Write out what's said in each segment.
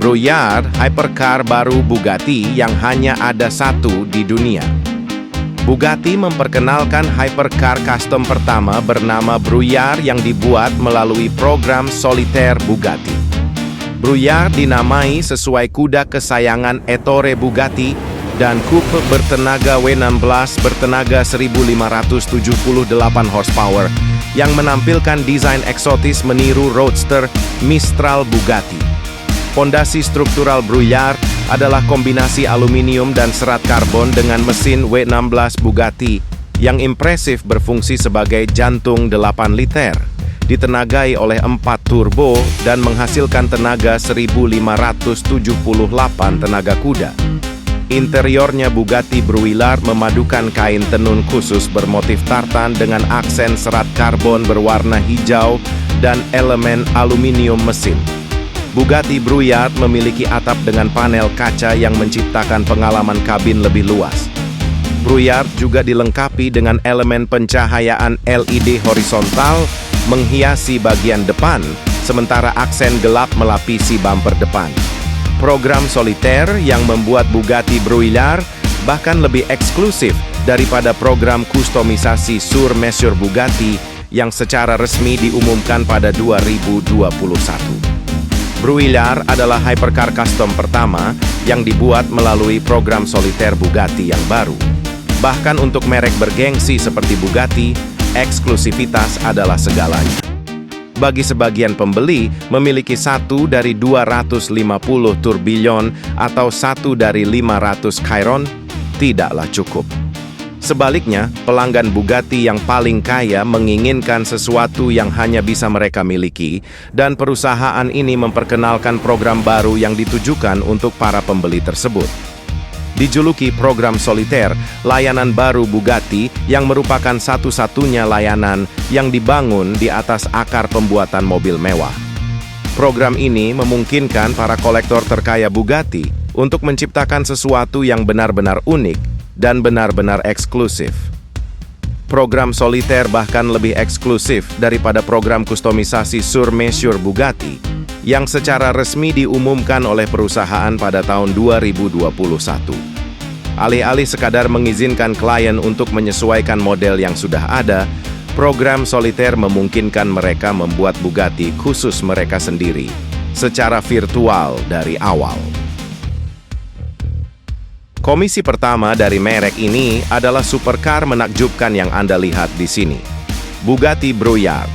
Brouillard, hypercar baru Bugatti yang hanya ada satu di dunia. Bugatti memperkenalkan hypercar custom pertama bernama Brouillard yang dibuat melalui program Solitaire Bugatti. Brouillard dinamai sesuai kuda kesayangan Ettore Bugatti dan coupe bertenaga W16 bertenaga 1578 horsepower yang menampilkan desain eksotis meniru roadster Mistral Bugatti. Fondasi struktural Brouillard adalah kombinasi aluminium dan serat karbon dengan mesin W16 Bugatti yang impresif berfungsi sebagai jantung 8 liter, ditenagai oleh 4 turbo dan menghasilkan tenaga 1578 tenaga kuda. Interiornya Bugatti Brouillard memadukan kain tenun khusus bermotif tartan dengan aksen serat karbon berwarna hijau dan elemen aluminium mesin. Bugatti Brouillard memiliki atap dengan panel kaca yang menciptakan pengalaman kabin lebih luas. Brouillard juga dilengkapi dengan elemen pencahayaan LED horizontal menghiasi bagian depan, sementara aksen gelap melapisi bumper depan. Program Solitaire yang membuat Bugatti Brouillard bahkan lebih eksklusif daripada program kustomisasi Sur Mesure Bugatti yang secara resmi diumumkan pada 2021. Brouillard adalah hypercar custom pertama yang dibuat melalui program Solitaire Bugatti yang baru. Bahkan untuk merek bergengsi seperti Bugatti, eksklusivitas adalah segalanya. Bagi sebagian pembeli, memiliki satu dari 250 tourbillon atau satu dari 500 Chiron tidaklah cukup. Sebaliknya, pelanggan Bugatti yang paling kaya menginginkan sesuatu yang hanya bisa mereka miliki, dan perusahaan ini memperkenalkan program baru yang ditujukan untuk para pembeli tersebut. Dijuluki program Solitaire, layanan baru Bugatti yang merupakan satu-satunya layanan yang dibangun di atas akar pembuatan mobil mewah. Program ini memungkinkan para kolektor terkaya Bugatti untuk menciptakan sesuatu yang benar-benar unik dan benar-benar eksklusif. Program Solitaire bahkan lebih eksklusif daripada program kustomisasi Sur Mesure Bugatti yang secara resmi diumumkan oleh perusahaan pada tahun 2021. Alih-alih sekadar mengizinkan klien untuk menyesuaikan model yang sudah ada, program Solitaire memungkinkan mereka membuat Bugatti khusus mereka sendiri secara virtual dari awal. Komisi pertama dari merek ini adalah supercar menakjubkan yang Anda lihat di sini. Bugatti Brouillard.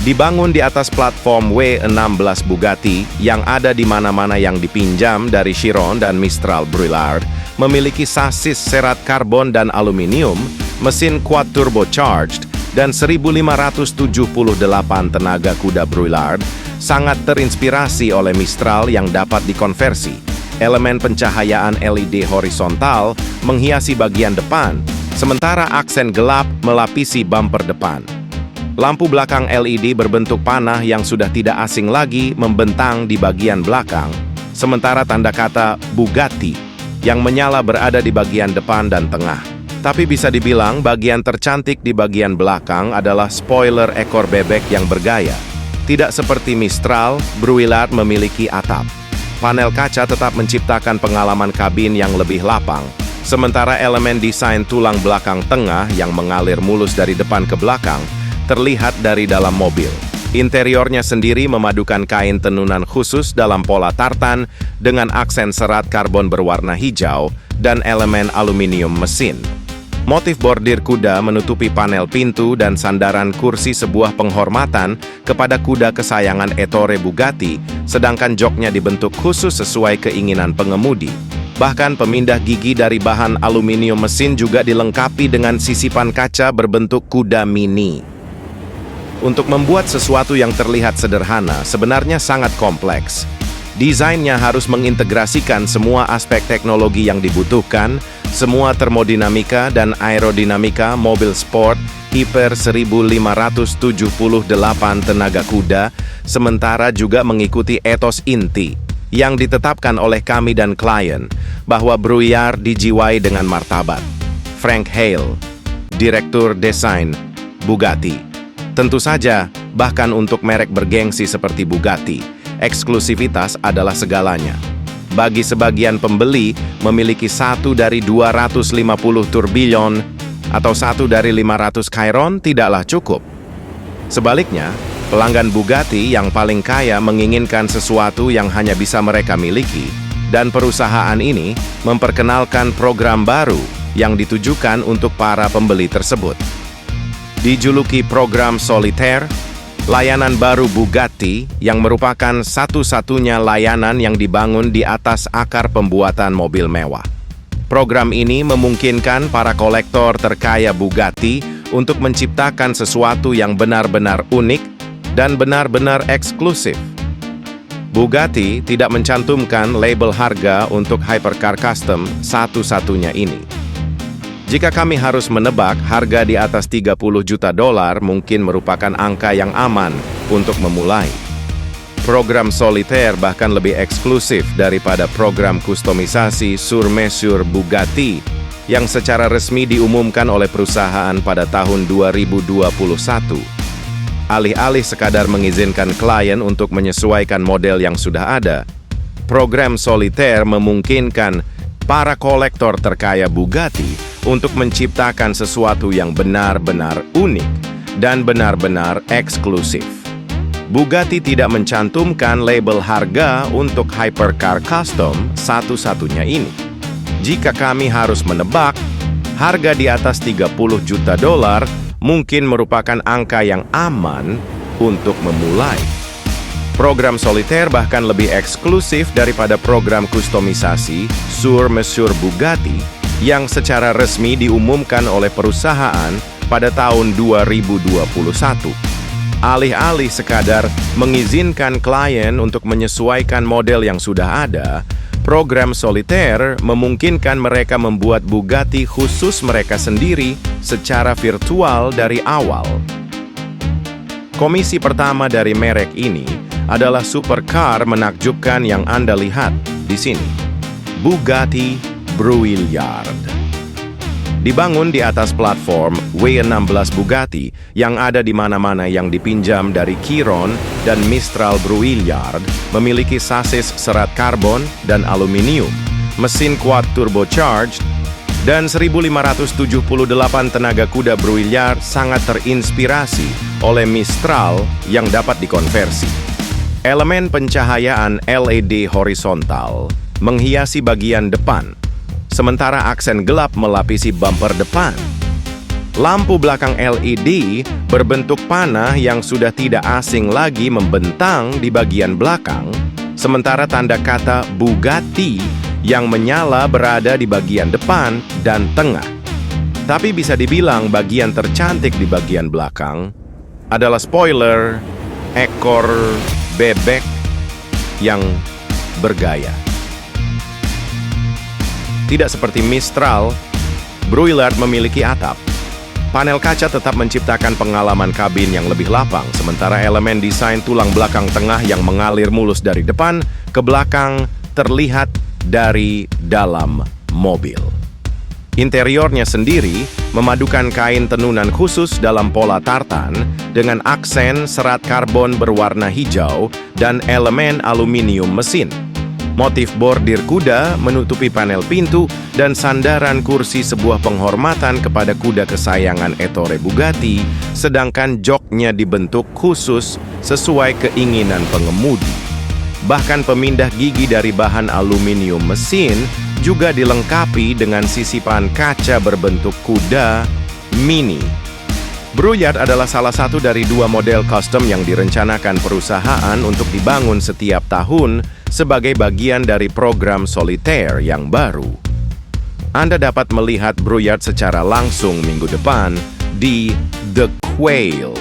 Dibangun di atas platform W16 Bugatti yang ada di mana-mana yang dipinjam dari Chiron dan Mistral Brouillard, memiliki sasis serat karbon dan aluminium, mesin quad turbocharged, dan 1578 tenaga kuda Brouillard, sangat terinspirasi oleh Mistral yang dapat dikonversi. Elemen pencahayaan LED horizontal menghiasi bagian depan, sementara aksen gelap melapisi bumper depan. Lampu belakang LED berbentuk panah yang sudah tidak asing lagi membentang di bagian belakang, sementara tanda kata Bugatti yang menyala berada di bagian depan dan tengah. Tapi bisa dibilang bagian tercantik di bagian belakang adalah spoiler ekor bebek yang bergaya. Tidak seperti Mistral, Brouillard memiliki atap. Panel kaca tetap menciptakan pengalaman kabin yang lebih lapang, sementara elemen desain tulang belakang tengah yang mengalir mulus dari depan ke belakang terlihat dari dalam mobil. Interiornya sendiri memadukan kain tenunan khusus dalam pola tartan dengan aksen serat karbon berwarna hijau dan elemen aluminium mesin. Motif bordir kuda menutupi panel pintu dan sandaran kursi sebuah penghormatan kepada kuda kesayangan Ettore Bugatti, sedangkan joknya dibentuk khusus sesuai keinginan pengemudi. Bahkan pemindah gigi dari bahan aluminium mesin juga dilengkapi dengan sisipan kaca berbentuk kuda mini. Untuk membuat sesuatu yang terlihat sederhana, sebenarnya sangat kompleks. Desainnya harus mengintegrasikan semua aspek teknologi yang dibutuhkan, semua termodinamika dan aerodinamika mobil sport hiper 1578 tenaga kuda, sementara juga mengikuti etos inti yang ditetapkan oleh kami dan klien, bahwa Brouillard dijiwai dengan martabat. Frank Hale, Direktur Desain Bugatti. Tentu saja, bahkan untuk merek bergengsi seperti Bugatti, eksklusivitas adalah segalanya. Bagi sebagian pembeli, memiliki satu dari 250 turbillion atau satu dari 500 Chiron tidaklah cukup. Sebaliknya, pelanggan Bugatti yang paling kaya menginginkan sesuatu yang hanya bisa mereka miliki, dan perusahaan ini memperkenalkan program baru yang ditujukan untuk para pembeli tersebut. Dijuluki program Solitaire, layanan baru Bugatti yang merupakan satu-satunya layanan yang dibangun di atas akar pembuatan mobil mewah. Program ini memungkinkan para kolektor terkaya Bugatti untuk menciptakan sesuatu yang benar-benar unik dan benar-benar eksklusif. Bugatti tidak mencantumkan label harga untuk hypercar custom satu-satunya ini. Jika kami harus menebak, harga di atas 30 juta dolar mungkin merupakan angka yang aman untuk memulai. Program Solitaire bahkan lebih eksklusif daripada program kustomisasi sur mesure Bugatti yang secara resmi diumumkan oleh perusahaan pada tahun 2021. Alih-alih sekadar mengizinkan klien untuk menyesuaikan model yang sudah ada, program Solitaire memungkinkan para kolektor terkaya Bugatti untuk menciptakan sesuatu yang benar-benar unik dan benar-benar eksklusif. Bugatti tidak mencantumkan label harga untuk hypercar custom satu-satunya ini. Jika kami harus menebak, harga di atas 30 juta dolar mungkin merupakan angka yang aman untuk memulai. Program Solitaire bahkan lebih eksklusif daripada program kustomisasi sur mesure Bugatti yang secara resmi diumumkan oleh perusahaan pada tahun 2021. Alih-alih sekadar mengizinkan klien untuk menyesuaikan model yang sudah ada, program Solitaire memungkinkan mereka membuat Bugatti khusus mereka sendiri secara virtual dari awal. Komisi pertama dari merek ini adalah supercar menakjubkan yang Anda lihat di sini. Bugatti Brouillard. Dibangun di atas platform W16 Bugatti yang ada di mana-mana yang dipinjam dari Chiron dan Mistral Brouillard, memiliki sasis serat karbon dan aluminium, mesin quad turbocharged, dan 1578 tenaga kuda Brouillard sangat terinspirasi oleh Mistral yang dapat dikonversi. Elemen pencahayaan LED horizontal menghiasi bagian depan, sementara aksen gelap melapisi bumper depan. Lampu belakang LED berbentuk panah yang sudah tidak asing lagi membentang di bagian belakang, sementara tanda kata Bugatti yang menyala berada di bagian depan dan tengah. Tapi bisa dibilang bagian tercantik di bagian belakang adalah spoiler ekor bebek yang bergaya. Tidak seperti Mistral, Brouillard memiliki atap. Panel kaca tetap menciptakan pengalaman kabin yang lebih lapang, sementara elemen desain tulang belakang tengah yang mengalir mulus dari depan ke belakang terlihat dari dalam mobil. Interiornya sendiri memadukan kain tenunan khusus dalam pola tartan dengan aksen serat karbon berwarna hijau dan elemen aluminium mesin. Motif bordir kuda menutupi panel pintu dan sandaran kursi sebuah penghormatan kepada kuda kesayangan Ettore Bugatti, sedangkan joknya dibentuk khusus sesuai keinginan pengemudi. Bahkan pemindah gigi dari bahan aluminium mesin juga dilengkapi dengan sisipan kaca berbentuk kuda mini. Brouillard adalah salah satu dari dua model custom yang direncanakan perusahaan untuk dibangun setiap tahun sebagai bagian dari program Solitaire yang baru. Anda dapat melihat Brouillard secara langsung minggu depan di The Quail,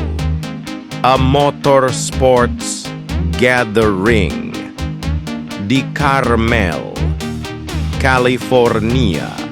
a motorsports gathering di Carmel, California.